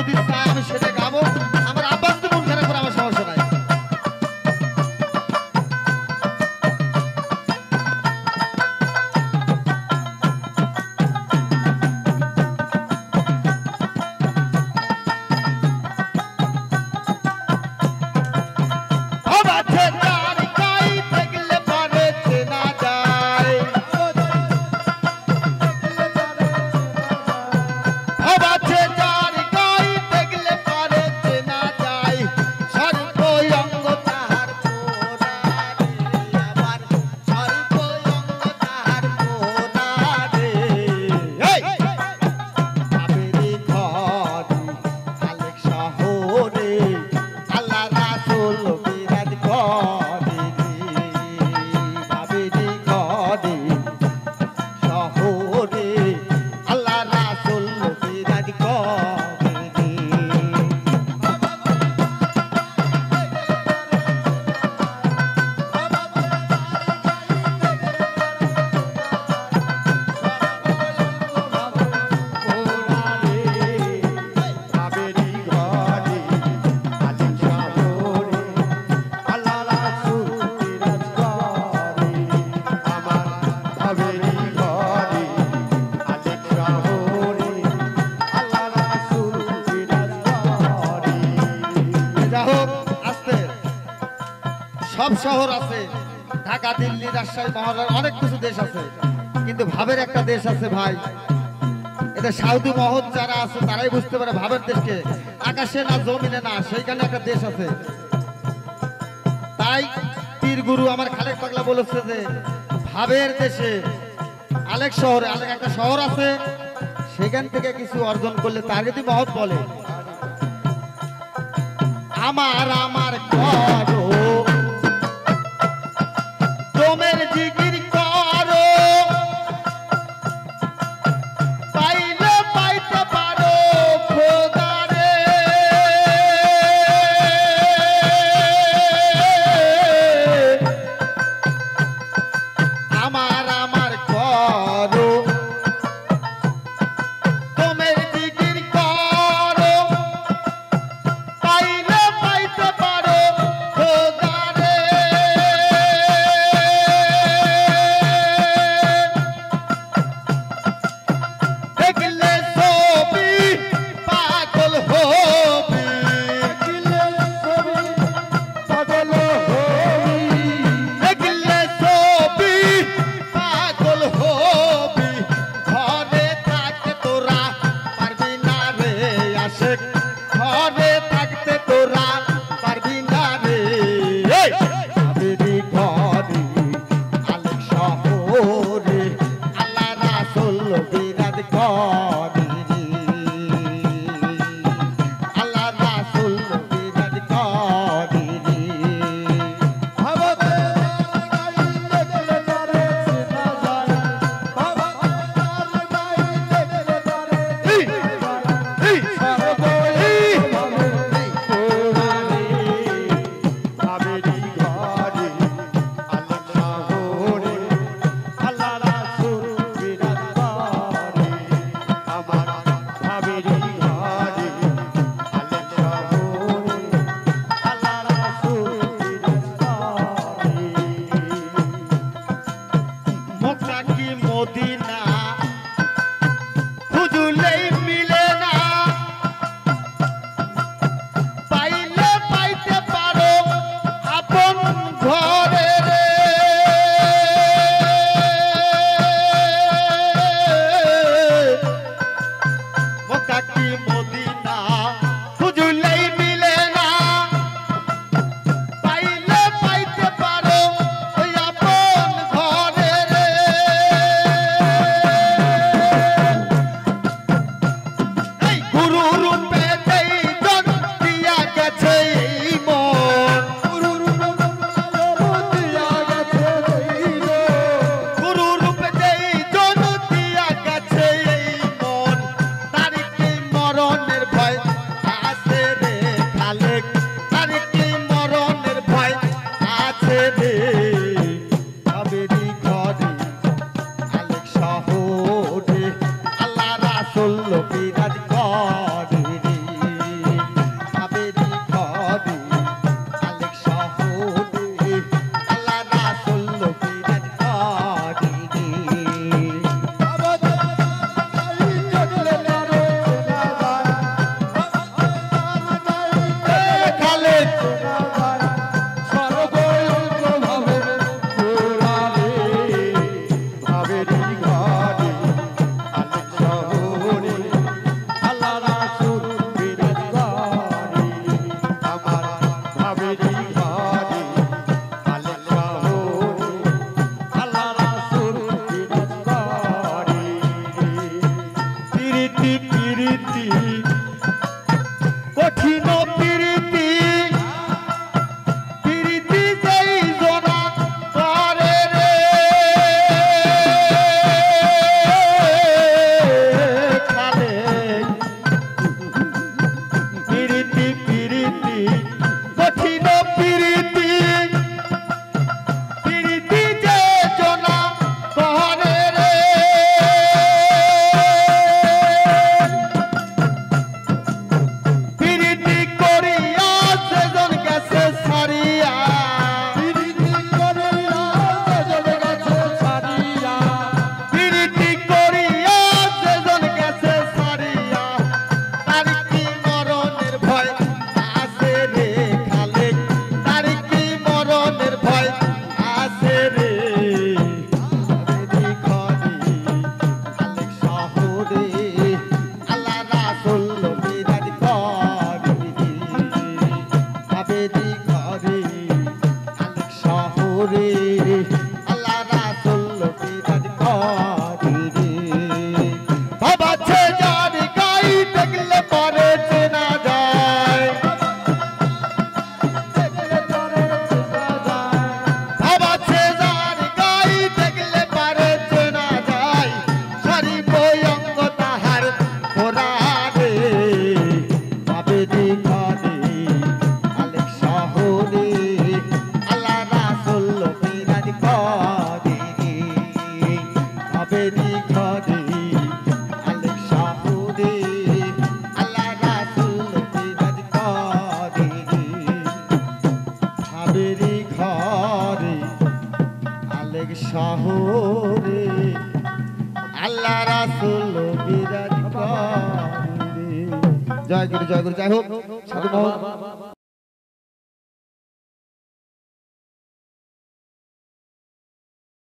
যদি চায় আমি সেটা গাবো। আমার আব্বা যদি মন খারাপ করে আমার সমস্যা নাই। সব শহর আছে, ঢাকা, দিল্লি, রাজশাহী, মহারাষ্ট্র, অনেক কিছু দেশ আছে, কিন্তু ভাবের একটা দেশ আছে ভাই। এটা সাউদি মহৎ যারা আছে তারাই বুঝতে পারে ভাবের দেশকে। আকাশে না জমিনে না, সেইখানে একটা দেশ আছে। তাই পীর গুরু আমার খালেক পাগলা বলেছে যে ভাবের দেশে আলেক শহরে, আলেক একটা শহর আছে, সেখান থেকে কিছু অর্জন করলে তার যদি মহৎ বলে আমার আমার করো তোমের জিকির করো, পাইলে পাইতে পারো খোদারে। আমার আমার করো তোমের জিকির করো, পাইলে পাইতে পারো খোদারে। দেখলে ছবি পাগল হবি, দেখলে ছবি পাগল হবি, দেখলে ছবি পাগল হবি। ঘরে থাকতে তোরা পারবি না রে আশেক, ঘরে থাকতে তোরা পারবি না রে। ভাবেরি ঘরে আলেক শহরে আল্লাহ রাসূল বিরাজ করে, আল্লাহ রাসূল বিরাজ করে। মক্কা কি মদিনা খুঁজলেই মিলে না, পাইলে পাইতে পারো আপন ঘরে রে। মক্কা কি মদিনা খুঁজলেই মিলে না, পাইলে পাইতে পারো ওই আপন ঘরে রে। এই গুরু রূপে যেই জন দিয়া গেছে এই মন, গুরু রূপে যেই জন দিয়া গেছে এই মন, তার কি মরণের ভয় আছে রে খালেক, তার কি মরণের ভয় আছে রে। ভাবেরি ঘরে আলেক শহরে আল্লাহ রাসূল বিরাজ করে রে। আল্লাহ রাসূল বিরাজ করে। জয় গুরু, জয় গুরু। যাই হোক সাধু মহোদয়